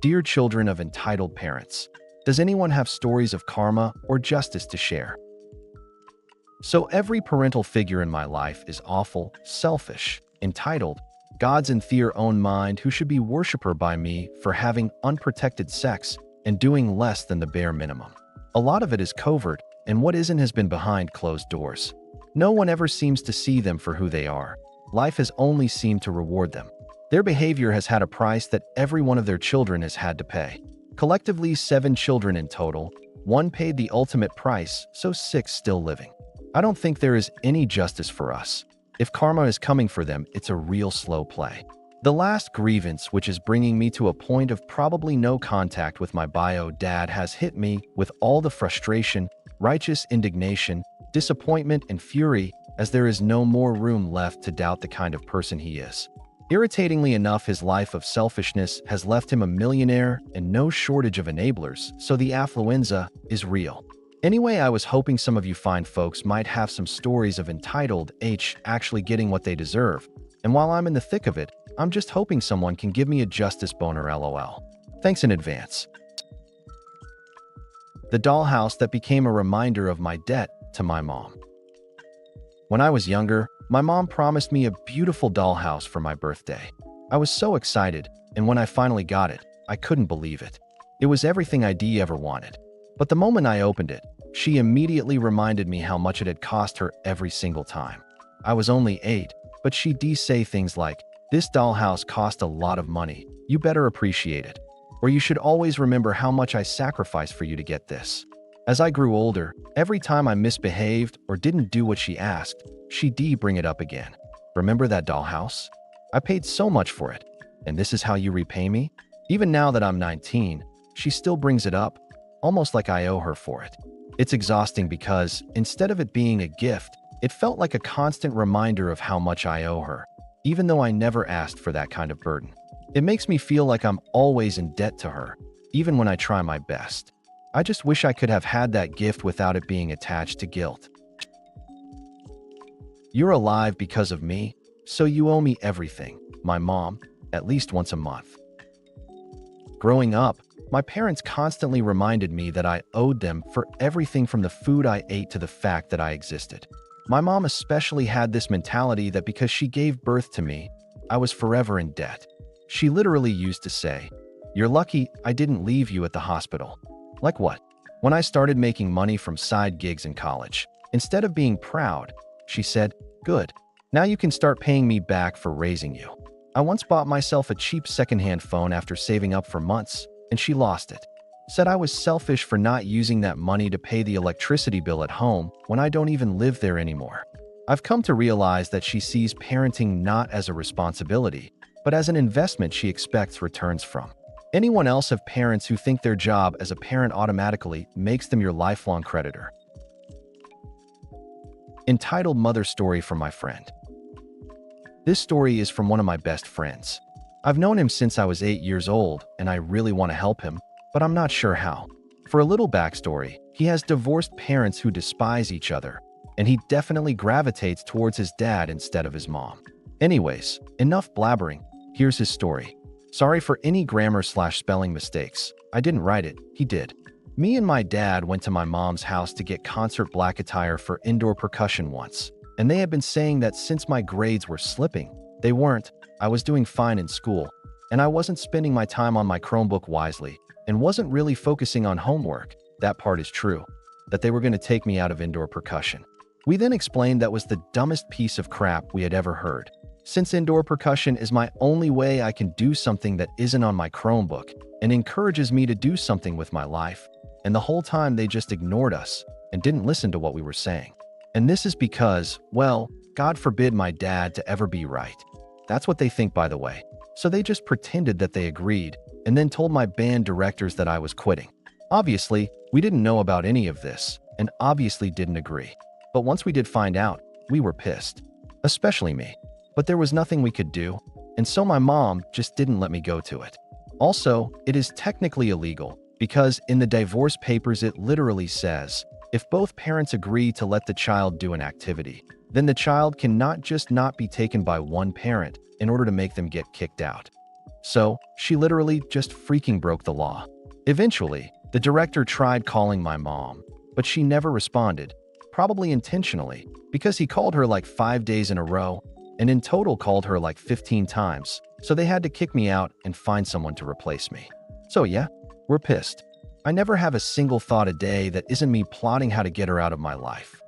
Dear children of entitled parents, does anyone have stories of karma or justice to share? So every parental figure in my life is awful, selfish, entitled, gods in their own mind who should be worshipped by me for having unprotected sex and doing less than the bare minimum. A lot of it is covert, and what isn't has been behind closed doors. No one ever seems to see them for who they are. Life has only seemed to reward them. Their behavior has had a price that every one of their children has had to pay. Collectively, 7 children in total. 1 paid the ultimate price, so 6 still living. I don't think there is any justice for us. If karma is coming for them, it's a real slow play. The last grievance, which is bringing me to a point of probably no contact with my bio dad, has hit me with all the frustration, righteous indignation, disappointment, and fury, as there is no more room left to doubt the kind of person he is. Irritatingly enough, his life of selfishness has left him a millionaire and no shortage of enablers, so the affluenza is real. Anyway, I was hoping some of you fine folks might have some stories of entitled actually getting what they deserve. And while I'm in the thick of it, I'm just hoping someone can give me a justice boner LOL. Thanks in advance. The dollhouse that became a reminder of my debt to my mom. When I was younger, my mom promised me a beautiful dollhouse for my birthday. I was so excited, and when I finally got it, I couldn't believe it. It was everything I'd ever wanted. But the moment I opened it, she immediately reminded me how much it had cost her every single time. I was only 8, but she'd say things like, "This dollhouse cost a lot of money. You better appreciate it. Or you should always remember how much I sacrificed for you to get this." As I grew older, every time I misbehaved or didn't do what she asked, she'd bring it up again. "Remember that dollhouse? I paid so much for it, and this is how you repay me?" Even now that I'm 19, she still brings it up, almost like I owe her for it. It's exhausting because, instead of it being a gift, it felt like a constant reminder of how much I owe her, even though I never asked for that kind of burden. It makes me feel like I'm always in debt to her, even when I try my best. I just wish I could have had that gift without it being attached to guilt. You're alive because of me, so you owe me everything, my mom, at least once a month. Growing up, my parents constantly reminded me that I owed them for everything from the food I ate to the fact that I existed. My mom especially had this mentality that because she gave birth to me, I was forever in debt. She literally used to say, "You're lucky I didn't leave you at the hospital." Like what? When I started making money from side gigs in college, instead of being proud, she said, "Good. Now you can start paying me back for raising you." I once bought myself a cheap secondhand phone after saving up for months, and she lost it. Said I was selfish for not using that money to pay the electricity bill at home when I don't even live there anymore. I've come to realize that she sees parenting not as a responsibility, but as an investment she expects returns from. Anyone else have parents who think their job as a parent automatically makes them your lifelong creditor? Entitled Mother Story from my friend. This story is from one of my best friends. I've known him since I was 8 years old, and I really want to help him, but I'm not sure how. For a little backstory, he has divorced parents who despise each other, and he definitely gravitates towards his dad instead of his mom. Anyways, enough blabbering. Here's his story. Sorry for any grammar/spelling mistakes. I didn't write it, he did. Me and my dad went to my mom's house to get concert black attire for indoor percussion once, and they had been saying that since my grades were slipping, they weren't. I was doing fine in school, and I wasn't spending my time on my Chromebook wisely, and wasn't really focusing on homework. That part is true, that they were going to take me out of indoor percussion. We then explained that was the dumbest piece of crap we had ever heard. Since indoor percussion is my only way I can do something that isn't on my Chromebook and encourages me to do something with my life, and the whole time they just ignored us and didn't listen to what we were saying. And this is because, well, God forbid my dad to ever be right. That's what they think, by the way. So they just pretended that they agreed and then told my band directors that I was quitting. Obviously, we didn't know about any of this and obviously didn't agree. But once we did find out, we were pissed. Especially me. But there was nothing we could do, and so my mom just didn't let me go to it. Also, it is technically illegal because in the divorce papers it literally says, if both parents agree to let the child do an activity, then the child cannot just not be taken by one parent in order to make them get kicked out. So, she literally just freaking broke the law. Eventually, the director tried calling my mom, but she never responded, probably intentionally, because he called her like 5 days in a row, and in total called her like 15 times, so they had to kick me out and find someone to replace me. So yeah, we're pissed. I never have a single thought a day that isn't me plotting how to get her out of my life.